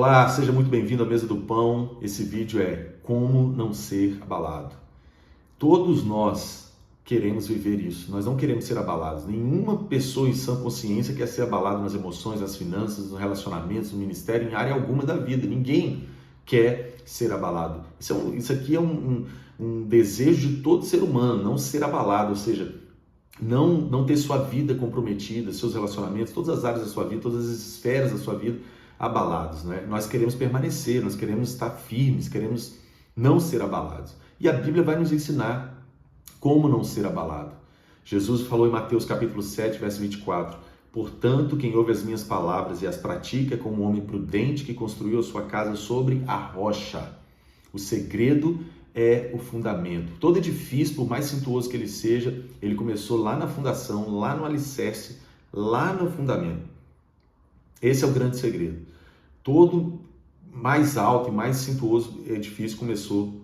Olá, seja muito bem-vindo à Mesa do Pão. Esse vídeo é como não ser abalado. Todos nós queremos viver isso, nós não queremos ser abalados. Nenhuma pessoa em sã consciência quer ser abalado nas emoções, nas finanças, nos relacionamentos, no ministério, em área alguma da vida. Ninguém quer ser abalado. Isso aqui é um desejo de todo ser humano, não ser abalado, ou seja, não ter sua vida comprometida, seus relacionamentos, todas as áreas da sua vida, todas as esferas da sua vida abalados, né? Nós queremos permanecer, nós queremos estar firmes, queremos não ser abalados. E a Bíblia vai nos ensinar como não ser abalado. Jesus falou em Mateus capítulo 7, verso 24: portanto, quem ouve as minhas palavras e as pratica é como um homem prudente que construiu a sua casa sobre a rocha. O segredo é o fundamento. Todo edifício, por mais suntuoso que ele seja, ele começou lá na fundação, lá no alicerce, lá no fundamento. Esse é o grande segredo. Todo mais alto e mais suntuoso edifício começou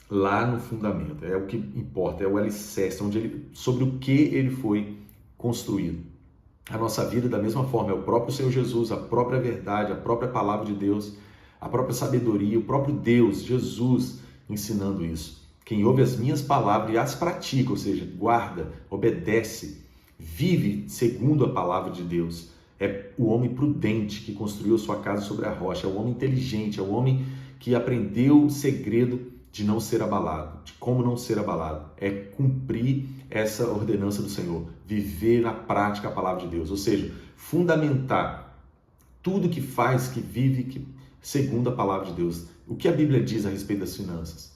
lá no fundamento. É o que importa, é o alicerce, sobre o que ele foi construído. A nossa vida, da mesma forma, é o próprio Senhor Jesus, a própria verdade, a própria palavra de Deus, a própria sabedoria, o próprio Deus, Jesus, ensinando isso. Quem ouve as minhas palavras e as pratica, ou seja, guarda, obedece, vive segundo a palavra de Deus, é o homem prudente que construiu sua casa sobre a rocha, é o homem inteligente, é o homem que aprendeu o segredo de não ser abalado, de como não ser abalado, é cumprir essa ordenança do Senhor, viver na prática a palavra de Deus, ou seja, fundamentar tudo que faz, que vive, segundo a palavra de Deus. O que a Bíblia diz a respeito das finanças?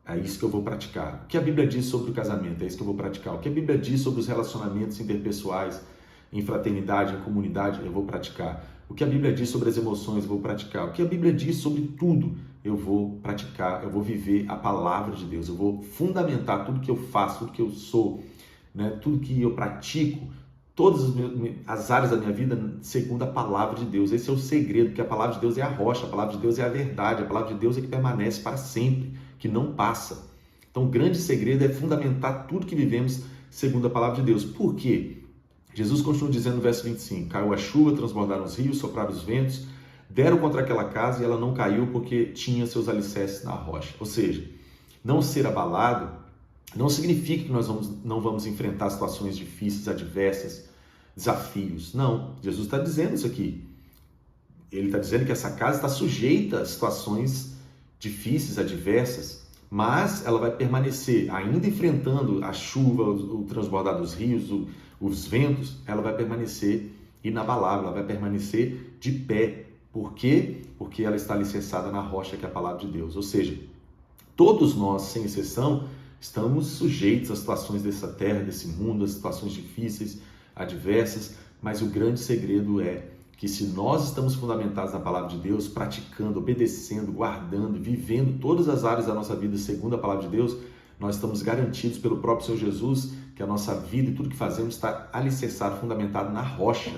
É isso que eu vou praticar. O que a Bíblia diz sobre o casamento? É isso que eu vou praticar. O que a Bíblia diz sobre os relacionamentos interpessoais, em fraternidade, em comunidade, eu vou praticar. O que a Bíblia diz sobre as emoções, eu vou praticar. O que a Bíblia diz sobre tudo, eu vou praticar. Eu vou viver a palavra de Deus. Eu vou fundamentar tudo que eu faço, tudo que eu sou, né? Tudo que eu pratico, todas as áreas da minha vida, segundo a palavra de Deus. Esse é o segredo, porque a palavra de Deus é a rocha, a palavra de Deus é a verdade, a palavra de Deus é que permanece para sempre, que não passa. Então, o grande segredo é fundamentar tudo que vivemos segundo a palavra de Deus. Por quê? Jesus continua dizendo no verso 25, caiu a chuva, transbordaram os rios, sopraram os ventos, deram contra aquela casa e ela não caiu porque tinha seus alicerces na rocha. Ou seja, não ser abalado não significa que nós não vamos enfrentar situações difíceis, adversas, desafios. Não, Jesus está dizendo isso aqui. Ele está dizendo que essa casa está sujeita a situações difíceis, adversas, mas ela vai permanecer, ainda enfrentando a chuva, o transbordar dos rios, os ventos, ela vai permanecer inabalável, ela vai permanecer de pé. Por quê? Porque ela está alicerçada na rocha, que é a palavra de Deus. Ou seja, todos nós, sem exceção, estamos sujeitos a situações dessa terra, desse mundo, a situações difíceis, adversas, mas o grande segredo é que se nós estamos fundamentados na palavra de Deus, praticando, obedecendo, guardando, vivendo todas as áreas da nossa vida segundo a palavra de Deus, nós estamos garantidos pelo próprio Senhor Jesus que a nossa vida e tudo que fazemos está alicerçado, fundamentado na rocha,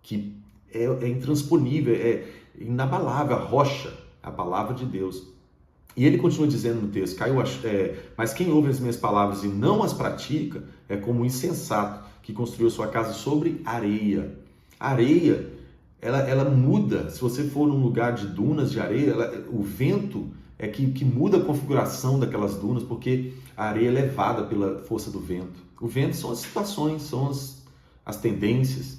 que é intransponível, é inabalável, a rocha, a palavra de Deus. E ele continua dizendo no texto, mas quem ouve as minhas palavras e não as pratica é como um insensato que construiu sua casa sobre areia. A areia, ela muda. Se você for num lugar de dunas de areia, o vento é que muda a configuração daquelas dunas, porque a areia é levada pela força do vento. O vento são as situações, são as tendências.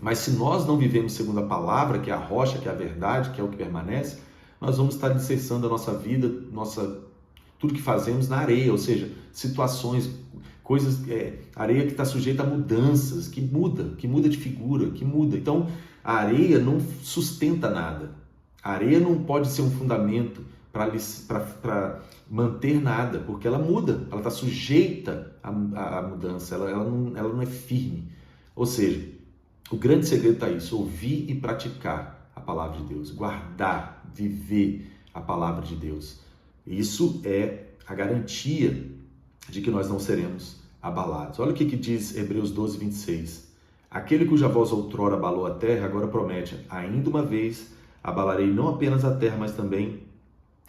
Mas se nós não vivemos segundo a palavra, que é a rocha, que é a verdade, que é o que permanece, nós vamos estar alicerçando a nossa vida, tudo que fazemos na areia, ou seja, situações, coisas, areia que está sujeita a mudanças, que muda de figura, que muda. Então, a areia não sustenta nada. A areia não pode ser um fundamento para manter nada, porque ela muda, ela está sujeita à mudança, ela não é firme. Ou seja, o grande segredo está isso, ouvir e praticar a palavra de Deus, guardar, viver a palavra de Deus. Isso é a garantia de que nós não seremos abalados. Olha o que diz Hebreus 12, 26. Aquele cuja voz outrora abalou a terra, agora promete, ainda uma vez abalarei não apenas a terra, mas também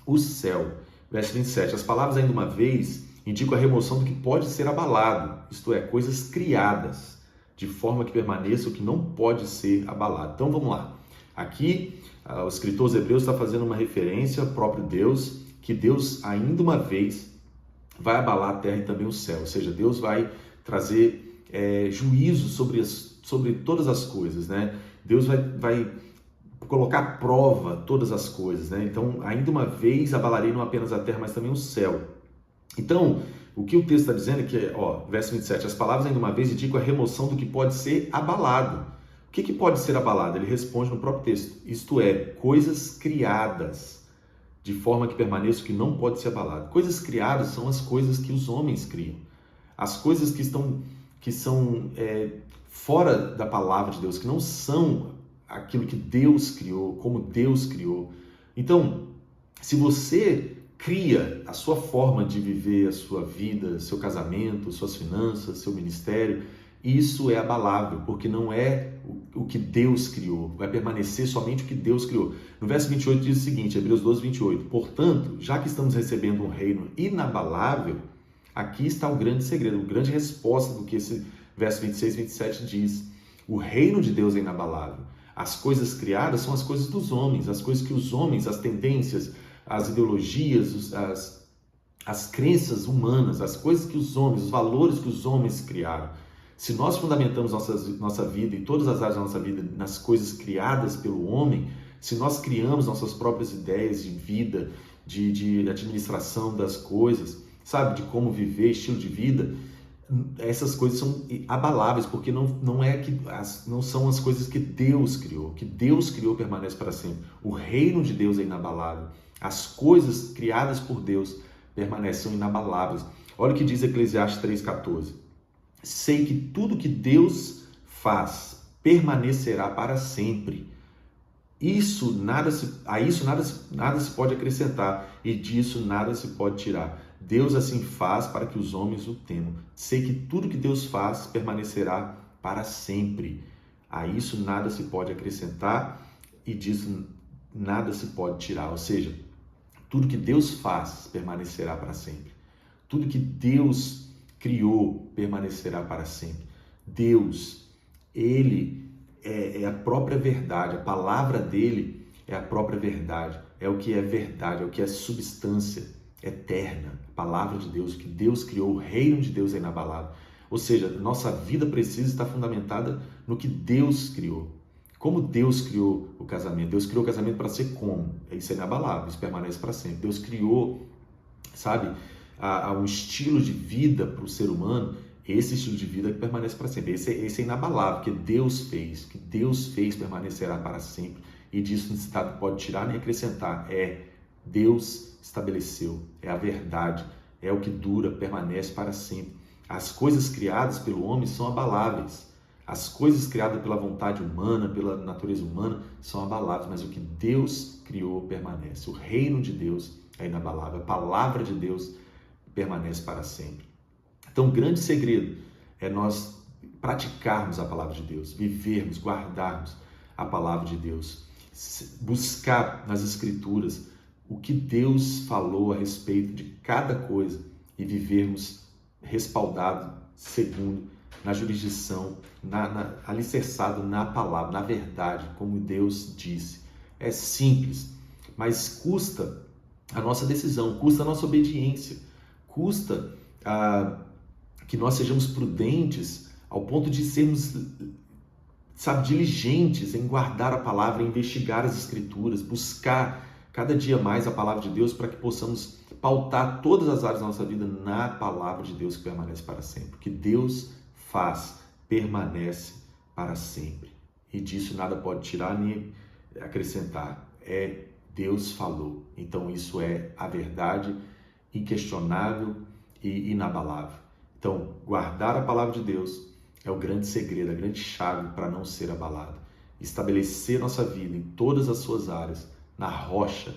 o céu. Verso 27. As palavras ainda uma vez indicam a remoção do que pode ser abalado, isto é, coisas criadas, de forma que permaneça o que não pode ser abalado. Então vamos lá. Aqui O escritor aos Hebreus está fazendo uma referência ao próprio Deus, que Deus ainda uma vez vai abalar a terra e também o céu, ou seja, Deus vai trazer juízo sobre todas as coisas, né? Deus vai colocar à prova todas as coisas, né? Então, ainda uma vez abalarei não apenas a terra, mas também o céu. Então, o que o texto está dizendo é que, verso 27, as palavras ainda uma vez indicam a remoção do que pode ser abalado. O que pode ser abalado? Ele responde no próprio texto, isto é, coisas criadas, de forma que permaneça o que não pode ser abalado. Coisas criadas são as coisas que os homens criam. As coisas que são fora da palavra de Deus, que não são aquilo que Deus criou, como Deus criou. Então, se você cria a sua forma de viver a sua vida, seu casamento, suas finanças, seu ministério, isso é abalável, porque não é o que Deus criou, vai permanecer somente o que Deus criou. No verso 28 diz o seguinte, Hebreus 12, 28, portanto, já que estamos recebendo um reino inabalável, aqui está o grande segredo, a grande resposta do que esse verso 26 e 27 diz. O reino de Deus é inabalável. As coisas criadas são as coisas dos homens, as coisas que os homens, as tendências, as ideologias, as crenças humanas, as coisas que os homens, os valores que os homens criaram. Se nós fundamentamos nossa vida e todas as áreas da nossa vida nas coisas criadas pelo homem, se nós criamos nossas próprias ideias de vida, de administração das coisas, sabe, de como viver, estilo de vida, essas coisas são abaláveis, porque não são as coisas que Deus criou. O que Deus criou permanece para sempre. O reino de Deus é inabalável. As coisas criadas por Deus permanecem inabaláveis. Olha o que diz Eclesiastes 3,14. Sei que tudo que Deus faz permanecerá para sempre. A isso nada se pode acrescentar e disso nada se pode tirar. Deus assim faz para que os homens o temam. Sei que tudo que Deus faz permanecerá para sempre. A isso nada se pode acrescentar e disso nada se pode tirar. Ou seja, tudo que Deus faz permanecerá para sempre. Tudo que Deus criou permanecerá para sempre. Deus, Ele é a própria verdade. A palavra dele é a própria verdade. É o que é verdade, é o que é substância eterna. A palavra de Deus, o que Deus criou, o reino de Deus é inabalável. Ou seja, nossa vida precisa estar fundamentada no que Deus criou. Como Deus criou o casamento? Deus criou o casamento para ser como? Isso é inabalável, isso permanece para sempre. Deus criou, sabe, um estilo de vida para o ser humano, esse estilo de vida que permanece para sempre. Esse é inabalável, que Deus fez permanecerá para sempre. E disso não se pode tirar nem acrescentar. Deus estabeleceu, é a verdade, é o que dura, permanece para sempre. As coisas criadas pelo homem são abaláveis. As coisas criadas pela vontade humana, pela natureza humana, são abaláveis, mas o que Deus criou permanece. O reino de Deus é inabalável, a palavra de Deus permanece para sempre. Então, o grande segredo é nós praticarmos a palavra de Deus, vivermos, guardarmos a palavra de Deus, buscar nas Escrituras o que Deus falou a respeito de cada coisa e vivermos respaldado, segundo, na jurisdição, alicerçado na palavra, na verdade, como Deus disse. É simples, mas custa a nossa decisão, custa a nossa obediência, custa que nós sejamos prudentes ao ponto de sermos, diligentes em guardar a palavra, em investigar as Escrituras, buscar cada dia mais a palavra de Deus para que possamos pautar todas as áreas da nossa vida na palavra de Deus que permanece para sempre. O que Deus faz permanece para sempre. E disso nada pode tirar nem acrescentar. Deus falou. Então isso é a verdade inquestionável e inabalável. Então, guardar a palavra de Deus é o grande segredo, a grande chave para não ser abalado. Estabelecer nossa vida em todas as suas áreas na rocha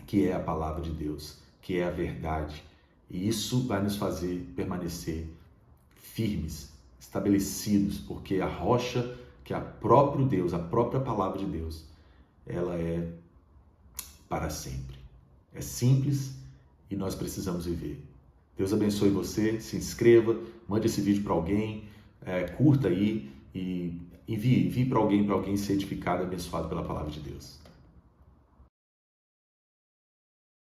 que é a palavra de Deus, que é a verdade. E isso vai nos fazer permanecer firmes, estabelecidos, porque a rocha, que é o próprio Deus, a própria palavra de Deus, ela é para sempre. É simples e nós precisamos viver. Deus abençoe você, se inscreva, mande esse vídeo para alguém, curta aí e envie para alguém ser edificado e abençoado pela palavra de Deus.